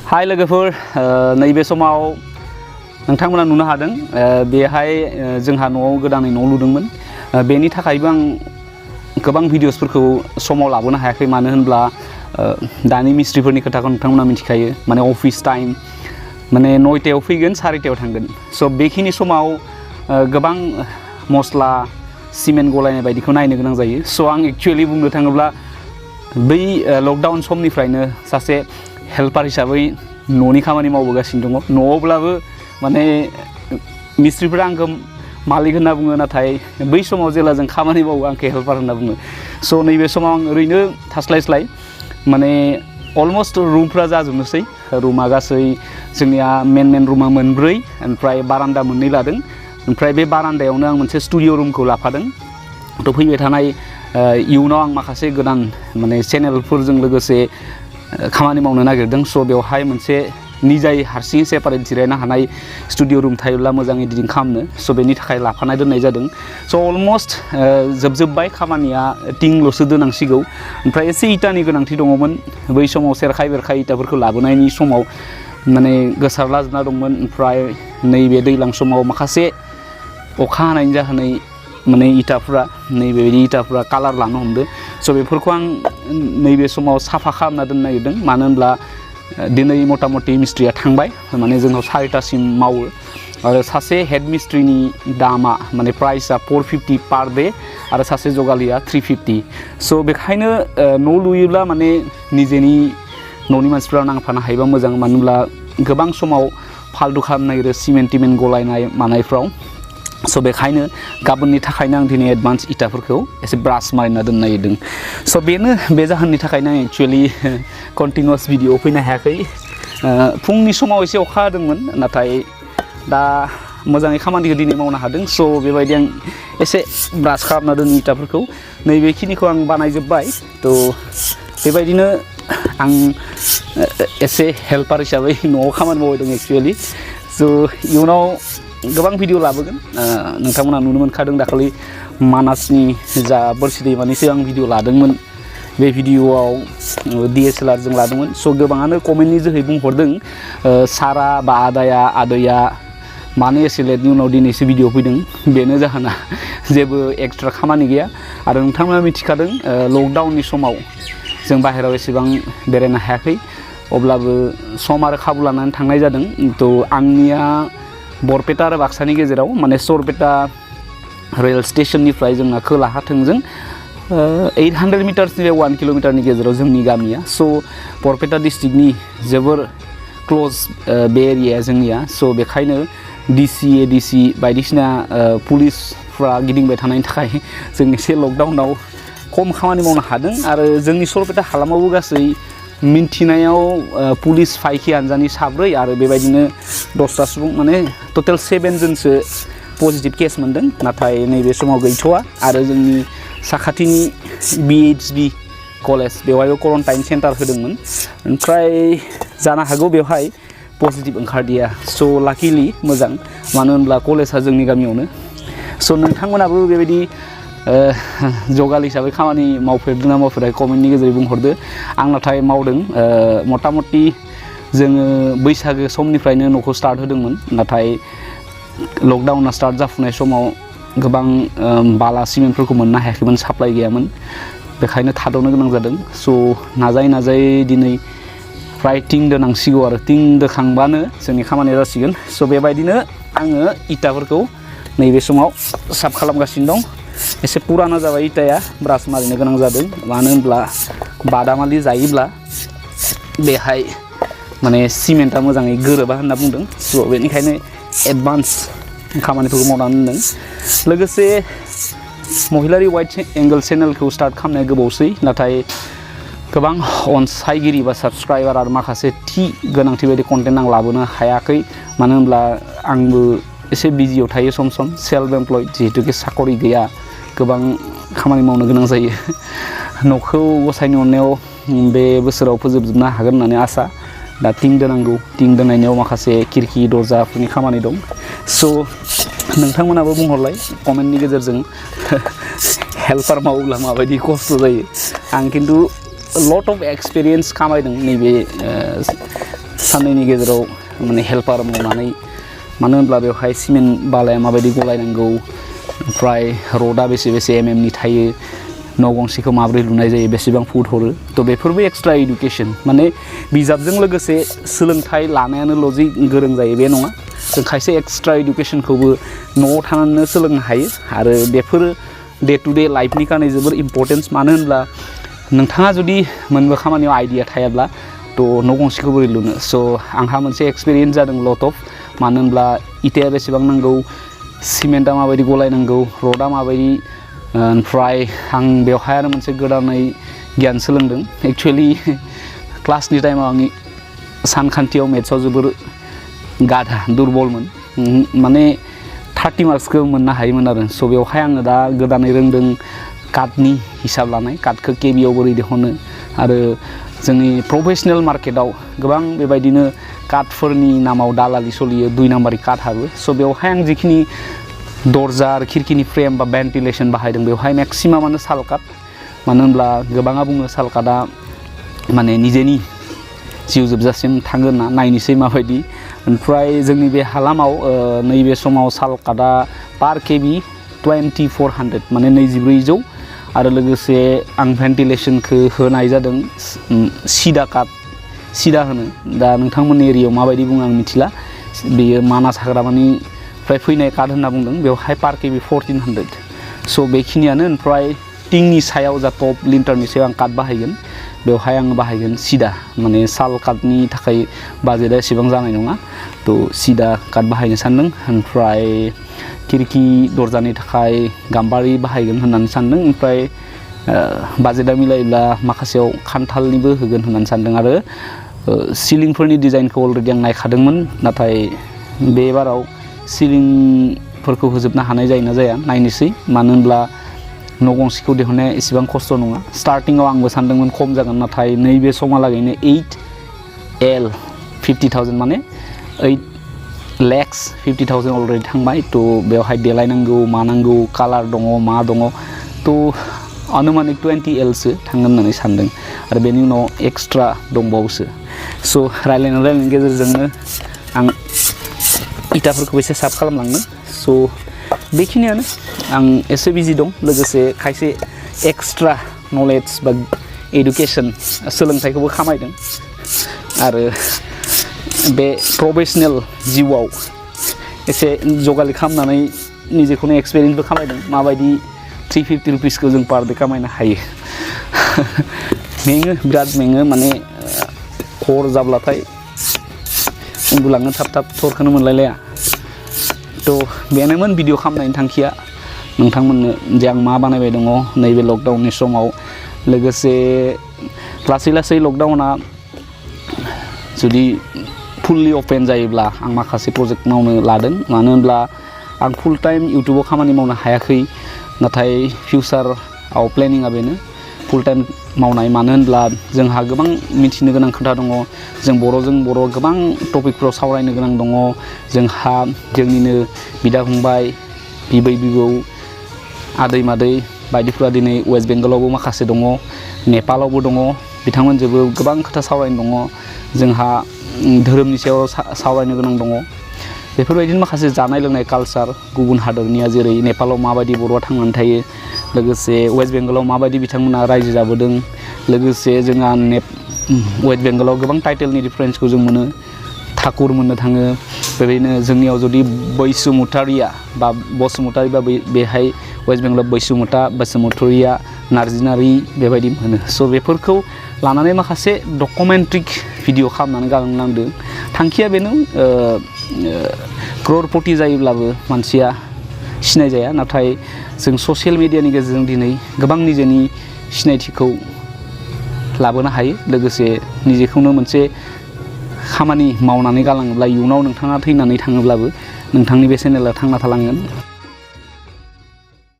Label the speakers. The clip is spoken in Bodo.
Speaker 1: हाय लोगोफोर नैबे समाव नोंथांमोना नुनो हादों बेहाय जोंहा न'आव गोदानै न' लुदोंमोन बेनि थाखायबो आं गोबां भिडिअसफोरखौ समाव लाबोनो हायाखै मानो होनब्ला दानि मिस्ट्रिफोरनि खोथाखौ नोंथांमोना मिथिखायो माने अफिस टाइम माने 9टायाव फैगोन 4टायाव थांगोन स' बेखिनि समाव गोबां मस्ला सिमेन्ट गलायनाय बायदिखौ नायनो गोनां जायो स' आं एक्चुअली बुंनो थाङोब्ला बै लकडाउन समनिफ्रायनो सासे हेल्पार हिसाबै न'नि खामानि मावबोगासिनो दङ न'आवब्लाबो माने मिस्ट्रिफोरा आंखौ मालिक होनना बुङो नाथाय बै समाव जेला जों खामानि मावो आंखौ हेल्पार होनना बुङो स' नैबे समाव आं ओरैनो थास्लायस्लाय माने अलमस्ट रुमफ्रा जाजोबनोसै रुमा गासै जोंनिया मेन रुमा मोनब्रै ओमफ्राय बारान्दा मोननै लादों ओमफ्राय बे बारान्दायावनो आं मोनसे स्टुडिअ रुमखौ लाफादों थ' फैबाय थानाय इयुनाव आं माखासे गोदान माने चेनेलफोरजों लोगोसे खामानि मावनो नागिरदों स' बेवहाय मोनसे निजायै हारसिङै सेपारेट जिरायनो हानाय स्टुडिअ रुम थायोब्ला मोजां एडिटिं खालामनो स' बेनि थाखाय लाफानाय दोननाय जादों स' अलमस्ट जोबजोब्बाय खामानिया टिंल'सो दोनांसिगौ ओमफ्राय एसे इटानि गोनांथि दङमोन बै समाव सेरखाय बेरखाय इटाफोरखौ लाबोनायनि समाव माने गोसारलाजोबना दंमोन ओमफ्राय नैबे दैज्लां समाव माखासे अखा हानायनि जाहोनै माने नैबेबायदि इटाफोरा कालार लानो हमदो स' बेफोरखौ आं नैबे समाव साफा खालामना दोननो नागिरदों मानो होनब्ला दिनै मथा मथि मिस्ट्रिया थांबाय माने जोंनाव 4टासिम मावो आरो सासे हेड मिस्ट्रिनि दामा माने प्राइसआ 450 पार डे आरो सासे जगालिया 350 स' बेखायनो न' लुयोब्ला माने निजेनि न'नि मानसिफ्रा नांफानो हायोबा मोजां मानो होनब्ला गोबां समाव फाल्तु खालामनो नागिरो सिमेन्ट गलायनाय मानायफ्राव स' बेखायनो गाबोननि थाखायनो आं दिनै एडभान्स इटाफोरखौ एसे ब्रास मारिना दोननो नागिरदों स' बेनो बे जाहोननि थाखायनो आं एक्चुवेलि कन्टिनिउआस भिडिअ फैनो हायाखै फुंनि समाव एसे अखा हादोंमोन नाथाय दा मोजाङै खामानिखौ दिनै मावनो हादों स' बेबायदि आं एसे ब्रास खालामना दोनो इटाफोरखौ नैबेखिनिखौ आं बानायजोब्बाय थ' बेबायदिनो आं एसे हेल्पार हिसाबै न'आव खामानि मावदों एक्चुवेलि स' इयुनाव गोबां भिडिअ लाबोगोन नोंथांमोना नुनो मोनखादों दाखालि मानासनि जा बोरसि दैमानि सिगां भिडिअ लादोंमोन बे भिडिअआव DSLR जों लादोंमोन स' गोबाङानो कमेन्टनि जोहै बुंहरदों सारा बा आदैया मानो एसे लेटनि उनाव दिनैसो भिडिअ फैदों बेनो जाहोना जेबो एक्सट्रा खामानि गैया आरो नोंथांमोना मिथिखादों लकडाउननि समाव जों बाहेरायाव एसेबां बेरायनो हायाखै अब्लाबो सम आरो खाबु लानानै थांनाय जादों थ' आंनिया बरपेटा आरो बाक्सानि गेजेराव माने सरपेटा रेल स्टेशननिफ्राय जोंना खोलाहा थोंजों 800 मिटार्सनिफ्राय 1 किल'मिटारनि गेजेराव जोंनि गामिया स' बरपेटा डिस्ट्रिक्टनि जोबोर क्ल'ज बे एरियाया जोंनिया स' बेखायनो ADC बायदिसिना पुलिसफ्रा गिदिंबाय थानायनि थाखाय जों एसे लकडाउनाव खम खामानि मावनो हादों आरो जोंनि सरपेटा हालामावबो गासै मिन्थिनायाव पुलिस फायखि हानजानि 3 आरो बेबायदिनो 10टा सुबुं माने टटेल 7 जनसो पजिटिभ केस मोनदों नाथाय नैबे समाव गैथ'वा आरो जोंनि साखाथिनि BHB कलेज बेवहायबो क्वारन्टाइन सेन्टार होदोंमोन ओमफ्राय जानो हागौ बेवहाय पजिटिभ ओंखारदिया स' लाकिलि मोजां मानो होनब्ला कलेजआ जोंनि गामियावनो स' नोंथांमोनाबो बेबायदि जगाल हिसाबै खामानि मावफेरदों ना मावफेराखै कमेन्टनि गेजेरजों बुंहरदो आं नाथाय मावदों मथा मथि जोङो बैसागो समनिफ्रायनो न'खौ स्टार्ट होदोंमोन नाथाय लकडाउना स्टार्ट जाफुनाय समाव गोबां बाला सिमेन्टफोरखौ मोननो हायाखैमोन साप्लाइ गैयामोन बेखायनो थाद'नो गोनां जादों स' नाजायै दिनै फ्राय टिं दोनांसिगौ आरो टिं दोखांबानो जोंनि खामानिया जासिगोन स' बेबायदिनो आङो इटाफोरखौ नैबे समाव साफ खालामगासिनो दं एसे पुराना जाबाय इटाया ब्रास मारिनो गोनां जादों मानो होनब्ला बादामालि जायोब्ला बेहाय माने सिमेन्टआ मोजाङै गोरोबा होनना बुंदों स' बेनिखायनो एडभान्स खामानिफोरखौ मावनानै दोनदों लोगोसे महिलारि वाइड एंगल चेनेलखौ स्टार्ट खालामनाया गोबावसै नाथाय गोबां अनसायगिरि बा साबस्क्राइबार आरो माखासे गोनांथि बायदि कन्टेन्ट आं लाबोनो हायाखै मानो होनब्ला आंबो एसे बिजियाव थायो सम सेल्फ एमप्लयड जिहेतुके साकरि गैया गोबां खामानि मावनो गोनां जायो न'खौ गसायनि अननायाव बे बोसोराव फोजोबजोबनो हागोन होननानै आसा दा टिं दोनांगौ टिं दोनायनियाव माखासे खिरखि दरजाफोरनि खामानि दं स' नोंथांमोनाबो बुंहरलाय कमेन्टनि गेजेरजों हेल्पार मावोब्ला माबायदि खस्थ' जायो आं खिन्थु लट अफ एक्सपिरियेन्स खामायदों नैबे साननैनि गेजेराव माने हेल्पार मावनानै मानो होनब्ला बेवहाय सिमेन्ट बालाया माबायदि गलायनांगौ ओमफ्राय रडा बेसे एमएमनि थायो न' गंसेखौ माबोरै लुनाय जायो बेसेबां फुट हरो थ' बेफोरबो एक्सट्रा इडुकेसन माने बिजाबजों लोगोसे सोलोंथाइ लानायानोल' जि गोरों जायो बे नङा जों खायसे एक्सट्रा इडुकेसनखौबो न'आव थानानैनो सोलोंनो हायो आरो बेफोर डे टु डे लाइफनि थाखाय जोबोर इम्परटेन्स मानो होनब्ला नोंथाङा जुदि मोनबो खामानियाव आइडिया थायाब्ला थ' न' गंसेखौ बोरै लुनो स' आंहा मोनसे एक्सपिरियेन्स जादों लट अफ मानो होनब्ला इटाया बेसेबां नांगौ सिमेन्टआ माबायदि गलायनांगौ रडा माबायदि ओमफ्राय आं बेवहाय आरो मोनसे गोदानै गियान सोलोंदों एक्चुवेलि क्लासनि टाइमाव आंनि सानखान्थियाव मेथ्सआव जोबोर गाधा दुरबलमोन माने 30 मार्क्सखौ मोननो हायोमोन आरो स' बेवहाय आङो दा गोदानै रोंदों काटनि हिसाब लानाय काटखौ केबिआव बोरै दिहुनो आरो जोंनि प्रफेशनेल मार्केटाव गोबां बेबायदिनो काटफोरनि नामाव दालालि सोलियो 2 नाम्बारि काट हाबो स' बेवहाय आं जिखिनि दरजा आरो खिरखिनि फ्रेम बा भेन्टिलेसन बाहायदों बेवहाय मेक्सिमामानो साल काट मानो होनब्ला गोबाङा बुङो साल काटआ माने निजेनि जिउ जोबजासिम थांगोन ना नायनोसै माबायदि ओमफ्राय जोंनि बे हालामाव नैबे समाव साल काटआ पार केबि 2400 माने 2400 आरो लोगोसे आं भेन्टिलेसनखौ होनाय जादों सिदा काट सिदा होनो दा नोंथांमोननि एरियायाव माबायदि बुङो आं मिथिला बेयो मानास हाग्रामानिफ्राय फैनाय काट होनना बुंदों बेवहाय पार केबि 1400 स' बेखिनियानो ओमफ्राय टिंनि सायाव जा टप लिन्टारनि सायाव आं काट बाहायगोन बेवहाय आं बाहायगोन सिदा माने साल काटनि थाखाय बाजेटआ एसेबां जानाय नङा थ' सिदा काट बाहायनो सानदों ओमफ्राय खिरखि दरजानि थाखाय गाम्बारि बाहायगोन होननानै सानदों ओमफ्राय बाजेटआ मिलायोब्ला माखासेयाव खान्थालनिबो होगोन होननानै सानदों आरो सिलिंफोरनि डिजाइनखौ अलरेडि आं नायखादोंमोन नाथाय बे बाराव सिलिंफोरखौ होजोबनो हानाय जायोना जाया नायनोसै मानो होनब्ला न' गंसेखौ दिहुननाया एसेबां खस्थ' नङा स्टार्टिङाव आंबो सानदोंमोन खम जागोन नाथाय नैबे समहालागैनो 8,50,000 माने 8,50,000 अलरेडि थांबाय थ' बेवहाय देलायनांगौ मानांगौ कालार दङ मा दङ थ' अनुमानिक 20Lसो थांगोन होननानै सानदों आरो बेनि उनाव एक्सट्रा दंबावोसो स' रायलायनायनि गेजेरजोंनो आं इटाफोरखौ एसे साफ खालामलांनो स' बेखिनियानो आं एसे बिजि दं लोगोसे खायसे एक्सट्रा नलेज बा एडुकेसन सोलोंथाइखौबो खामायदों आरो बे प्रफेशनेल जिउआव एसे जगालि खालामनानै निजेखौनो एक्सपिरियेन्सबो खामायदों माबायदि 350 रुपिसखौ जों पार डे खामायनो हायो मेङो बिराद मेङो माने हर जाब्लाथाय उन्दुलांनो थाब थरखौनो मोनलायलाया थ' बेनोमोन भिडिअ खालामनायनि थांखिया नोंथांमोननो जे आं मा बानायबाय दङ नैबे लकडाउननि समाव लोगोसे लासै लासै लकडाउना जुदि फुल्लि अपेन जायोब्ला आं माखासे प्रजेक्ट मावनो लादों मानो होनब्ला आं फुल टाइम इउटुबाव खामानि मावनो हायाखै नाथाय फिउचाराव प्लेनिङा बेनो फुल टाइम मावनाय मानो होनब्ला जोंहा गोबां मिथिनो गोनां खोथा दङ जों बर'जों बर' गोबां टपिकफ्राव सावरायनो गोनां दङ जोंहा जोंनिनो बिदा फंबाय बिबै बिबौ आदै मादै बायदिफ्रा दिनै वेस्ट बेंगलावबो माखासे दङ नेपालावबो दङ बिथांमोनजोंबो गोबां खोथा सावरायनो दङ जोंहा धोरोमनि सायाव सावरायनो गोनां दङ बेफोरबायदिनो माखासे जानाय लोंनाय कालचार गुबुन हादरनिया जेरै नेपालाव माबायदि बर'आ थांनानै थायो लोगोसे वेस्ट बेंगलाव माबायदि बिथांमोना रायजो जाबोदों लोगोसे जोंहा वेस्ट बेंगलाव गोबां टाइटेलनि डिफारेन्सखौ जों मोनो ठाकुर मोननो थाङो बेबायदिनो जोंनियाव जुदि बैसुमुतारिया बा बसुमतारि बा बेहाय वेस्ट बेंगलाव बसुमतारिया नार्जिनारि बेबायदि मोनो स' बेफोरखौ लानानै माखासे डकुमेन्ट्रिक भिडिअ खालामनानै गालांनांदों थांखिया बेनो क्ररपति जायोब्लाबो मानसिया सिनाय जाया नाथाय जों ससियेल मिडियानि गेजेरजों दिनै गोबां निजेनि सिनायथिखौ लाबोनो हायो लोगोसे निजेखौनो मोनसे खामानि मावनानै गालाङोब्ला इयुनाव नोंथाङा थैनानै थाङोब्लाबो नोंथांनि बे चेनेला थांना थालांगोन